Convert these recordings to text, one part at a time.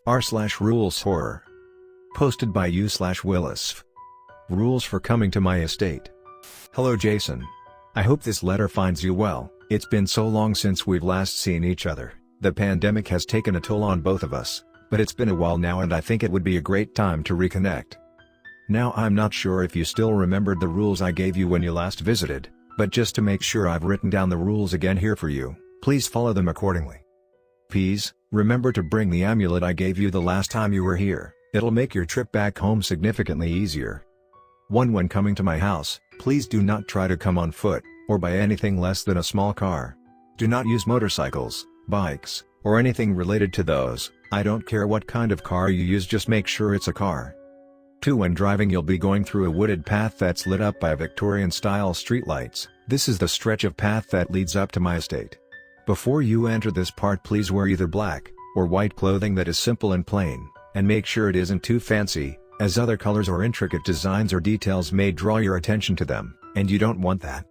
r/rules horror. Posted by u/Willis. Rules for coming to my estate. Hello Jason. I hope this letter finds you well. It's been so long since we've last seen each other. The pandemic has taken a toll on both of us, but it's been a while now and I think it would be a great time to reconnect. Now I'm not sure if you still remembered the rules I gave you when you last visited, but just to make sure I've written down the rules again here for you. Please follow them accordingly. Please, remember to bring the amulet I gave you the last time you were here. It'll make your trip back home significantly easier. 1. When coming to my house, please do not try to come on foot, or by anything less than a small car. Do not use motorcycles, bikes, or anything related to those. I don't care what kind of car you use, just make sure it's a car. 2. When driving you'll be going through a wooded path that's lit up by Victorian-style streetlights. This is the stretch of path that leads up to my estate. Before you enter this part, please wear either black or white clothing that is simple and plain, and make sure it isn't too fancy, as other colors or intricate designs or details may draw your attention to them, and you don't want that.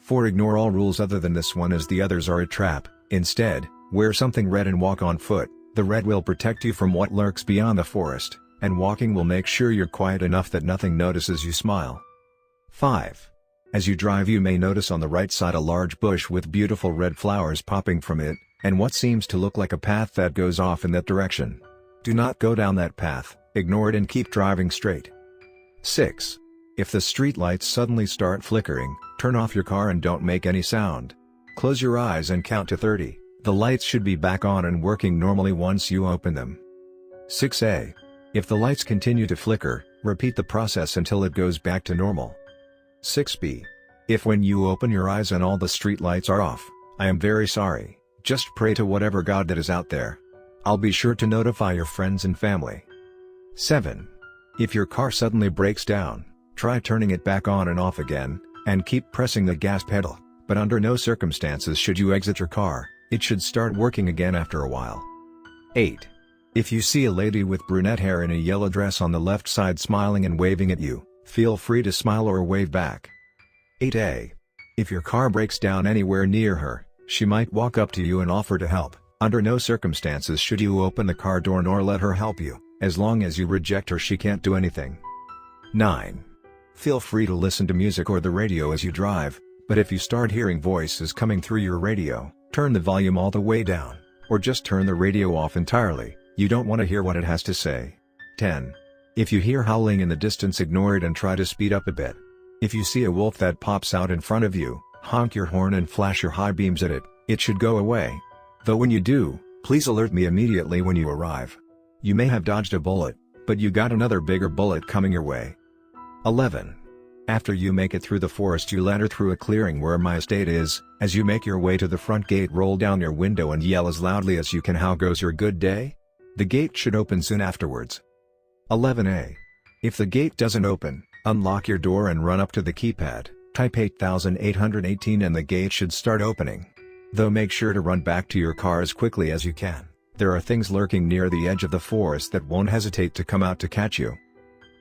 4. Ignore all rules other than this one, as the others are a trap. Instead, wear something red and walk on foot. The red will protect you from what lurks beyond the forest, and walking will make sure you're quiet enough that nothing notices you smile. 5. As you drive you may notice on the right side a large bush with beautiful red flowers popping from it, and what seems to look like a path that goes off in that direction. Do not go down that path, ignore it and keep driving straight. 6. If the street lights suddenly start flickering, turn off your car and don't make any sound. Close your eyes and count to 30. The lights should be back on and working normally once you open them. 6a. If the lights continue to flicker, repeat the process until it goes back to normal. 6b. If when you open your eyes and all the street lights are off, I am very sorry. Just pray to whatever God that is out there. I'll be sure to notify your friends and family. 7. If your car suddenly breaks down, try turning it back on and off again, and keep pressing the gas pedal, but under no circumstances should you exit your car. It should start working again after a while. 8. If you see a lady with brunette hair in a yellow dress on the left side smiling and waving at you, feel free to smile or wave back. 8a. If your car breaks down anywhere near her, she might walk up to you and offer to help. Under no circumstances should you open the car door nor let her help you. As long as you reject her, she can't do anything. 9. Feel free to listen to music or the radio as you drive, but if you start hearing voices coming through your radio, turn the volume all the way down, or just turn the radio off entirely. You don't want to hear what it has to say. 10. If you hear howling in the distance, ignore it and try to speed up a bit. If you see a wolf that pops out in front of you, honk your horn and flash your high beams at it. It should go away. Though when you do, please alert me immediately when you arrive. You may have dodged a bullet, but you got another bigger bullet coming your way. 11. After you make it through the forest, you'll enter through a clearing where my estate is. As you make your way to the front gate, roll down your window and yell as loudly as you can, "How goes your good day?" The gate should open soon afterwards. 11a. If the gate doesn't open, unlock your door and run up to the keypad, type 8818 and the gate should start opening. Though make sure to run back to your car as quickly as you can. There are things lurking near the edge of the forest that won't hesitate to come out to catch you.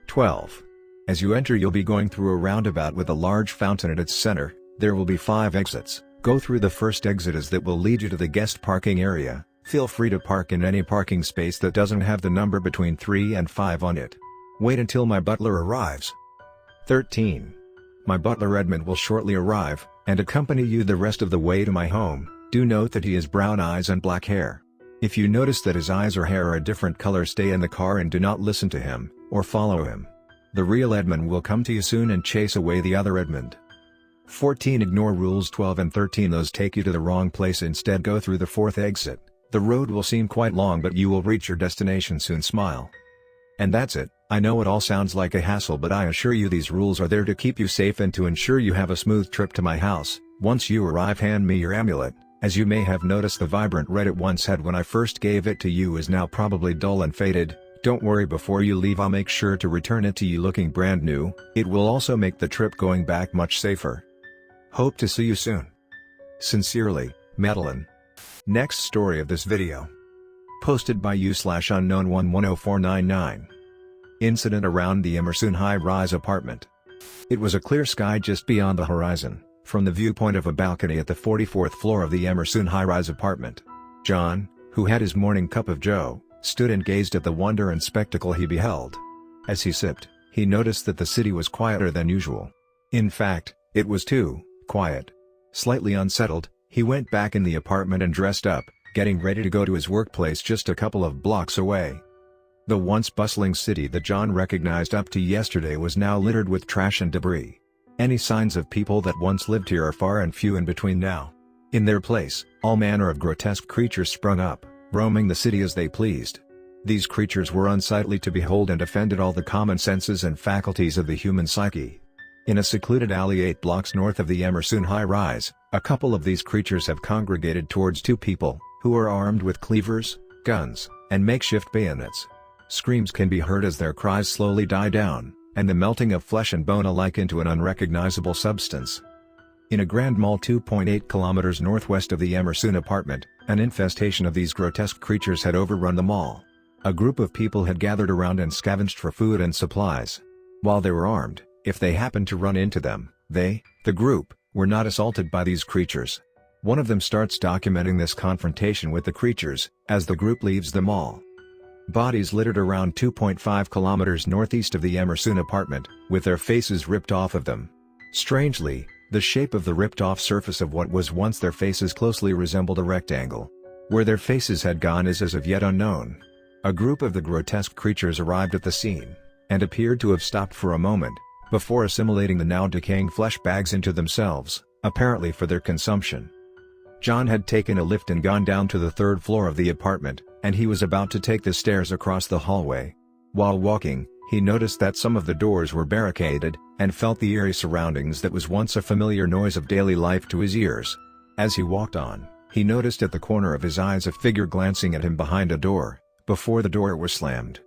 12. As you enter, you'll be going through a roundabout with a large fountain at its center. There will be 5 exits. Go through the first exit as that will lead you to the guest parking area. Feel free to park in any parking space that doesn't have the number between 3 and 5 on it. Wait until my butler arrives. 13. My butler Edmund will shortly arrive, and accompany you the rest of the way to my home. Do note that he has brown eyes and black hair. If you notice that his eyes or hair are a different color, stay in the car and do not listen to him, or follow him. The real Edmund will come to you soon and chase away the other Edmund. 14. Ignore rules 12 and 13. Those take you to the wrong place. Instead go through the 4th exit. The road will seem quite long, but you will reach your destination soon. Smile. And that's it. I know it all sounds like a hassle, but I assure you these rules are there to keep you safe and to ensure you have a smooth trip to my house. Once you arrive, hand me your amulet. As you may have noticed, the vibrant red it once had when I first gave it to you is now probably dull and faded. Don't worry, before you leave I'll make sure to return it to you looking brand new. It will also make the trip going back much safer. Hope to see you soon. Sincerely, Madeline. Next story of this video. Posted by u/unknown110499. Incident around the Emerson high-rise apartment. It was a clear sky just beyond the horizon, from the viewpoint of a balcony at the 44th floor of the Emerson high-rise apartment. John, who had his morning cup of joe, stood and gazed at the wonder and spectacle he beheld. As he sipped, he noticed that the city was quieter than usual. In fact, it was too quiet. Slightly unsettled, he went back in the apartment and dressed up, getting ready to go to his workplace just a couple of blocks away. The once bustling city that John recognized up to yesterday was now littered with trash and debris. Any signs of people that once lived here are far and few in between now. In their place, all manner of grotesque creatures sprung up, roaming the city as they pleased. These creatures were unsightly to behold and offended all the common senses and faculties of the human psyche. In a secluded alley 8 blocks north of the Emerson high-rise, a couple of these creatures have congregated towards 2 people, who are armed with cleavers, guns, and makeshift bayonets. Screams can be heard as their cries slowly die down, and the melting of flesh and bone alike into an unrecognizable substance. In a grand mall 2.8 kilometers northwest of the Emerson apartment, an infestation of these grotesque creatures had overrun the mall. A group of people had gathered around and scavenged for food and supplies. While they were armed, if they happened to run into them, the group, were not assaulted by these creatures. One of them starts documenting this confrontation with the creatures, as the group leaves the mall. Bodies littered around 2.5 kilometers northeast of the Emerson apartment, with their faces ripped off of them. Strangely, the shape of the ripped-off surface of what was once their faces closely resembled a rectangle. Where their faces had gone is as of yet unknown. A group of the grotesque creatures arrived at the scene, and appeared to have stopped for a moment, before assimilating the now decaying flesh bags into themselves, apparently for their consumption. John had taken a lift and gone down to the 3rd floor of the apartment, and he was about to take the stairs across the hallway. While walking, he noticed that some of the doors were barricaded, and felt the eerie surroundings that was once a familiar noise of daily life to his ears. As he walked on, he noticed at the corner of his eyes a figure glancing at him behind a door, before the door was slammed.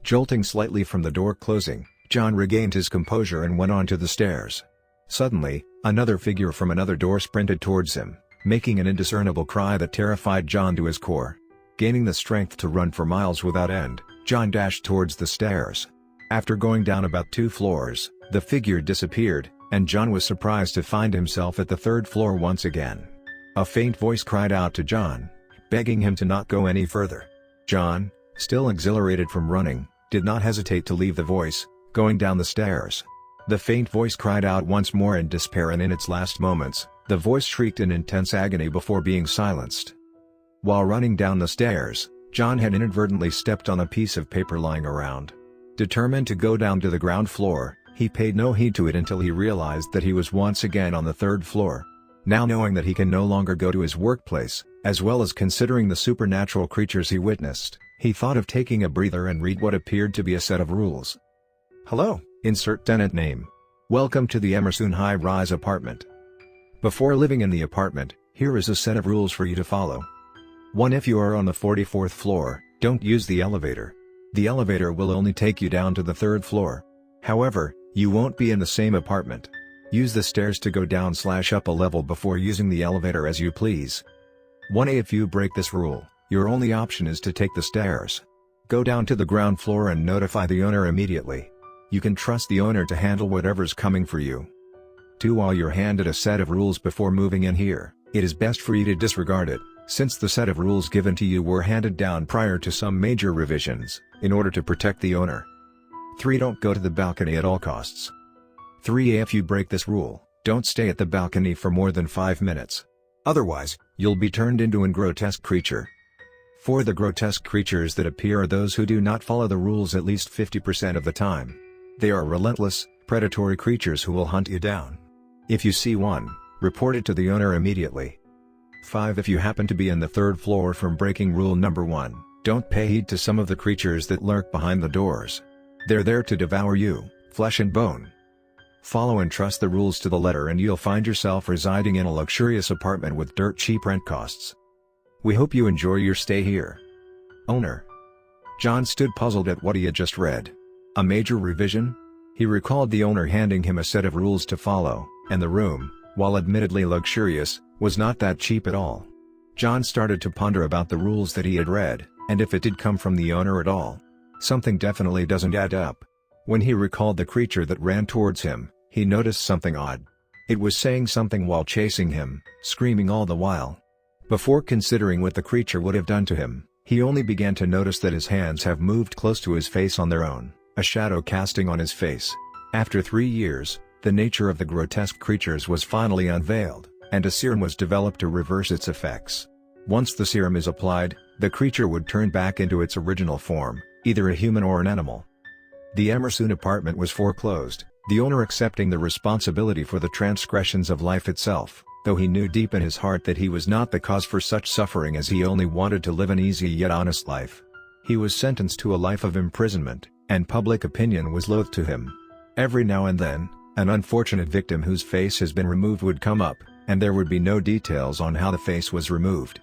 Jolting slightly from the door closing, John regained his composure and went on to the stairs. Suddenly, another figure from another door sprinted towards him, making an indiscernible cry that terrified John to his core. Gaining the strength to run for miles without end, John dashed towards the stairs. After going down about 2 floors, the figure disappeared, and John was surprised to find himself at the 3rd floor once again. A faint voice cried out to John, begging him to not go any further. John, still exhilarated from running, did not hesitate to leave the voice, going down the stairs. The faint voice cried out once more in despair, and in its last moments, the voice shrieked in intense agony before being silenced. While running down the stairs, John had inadvertently stepped on a piece of paper lying around. Determined to go down to the ground floor, he paid no heed to it until he realized that he was once again on the 3rd floor. Now knowing that he can no longer go to his workplace, as well as considering the supernatural creatures he witnessed, he thought of taking a breather and read what appeared to be a set of rules. Hello, insert tenant name. Welcome to the Emerson high-rise apartment. Before living in the apartment, here is a set of rules for you to follow. 1. If you are on the 44th floor, don't use the elevator. The elevator will only take you down to the 3rd floor. However, you won't be in the same apartment. Use the stairs to go down/up a level before using the elevator as you please. 1A. If you break this rule, your only option is to take the stairs. Go down to the ground floor and notify the owner immediately. You can trust the owner to handle whatever's coming for you. 2. While you're handed a set of rules before moving in here, it is best for you to disregard it, since the set of rules given to you were handed down prior to some major revisions, in order to protect the owner. 3. Don't go to the balcony at all costs. 3A. If you break this rule, don't stay at the balcony for more than 5 minutes. Otherwise, you'll be turned into a grotesque creature. 4. The grotesque creatures that appear are those who do not follow the rules at least 50% of the time. They are relentless, predatory creatures who will hunt you down. If you see one, report it to the owner immediately. 5. If you happen to be in the 3rd floor from breaking rule number 1, don't pay heed to some of the creatures that lurk behind the doors. They're there to devour you, flesh and bone. Follow and trust the rules to the letter and you'll find yourself residing in a luxurious apartment with dirt cheap rent costs. We hope you enjoy your stay here. Owner. John stood puzzled at what he had just read. A major revision? He recalled the owner handing him a set of rules to follow, and the room, while admittedly luxurious, was not that cheap at all. John started to ponder about the rules that he had read, and if it did come from the owner at all. Something definitely doesn't add up. When he recalled the creature that ran towards him, he noticed something odd. It was saying something while chasing him, screaming all the while. Before considering what the creature would have done to him, he only began to notice that his hands have moved close to his face on their own, a shadow casting on his face. After 3 years, the nature of the grotesque creatures was finally unveiled, and a serum was developed to reverse its effects. Once the serum is applied, the creature would turn back into its original form, either a human or an animal. The Emerson apartment was foreclosed, the owner accepting the responsibility for the transgressions of life itself, though he knew deep in his heart that he was not the cause for such suffering, as he only wanted to live an easy yet honest life. He was sentenced to a life of imprisonment, and public opinion was loath to him. Every now and then, an unfortunate victim whose face has been removed would come up, and there would be no details on how the face was removed.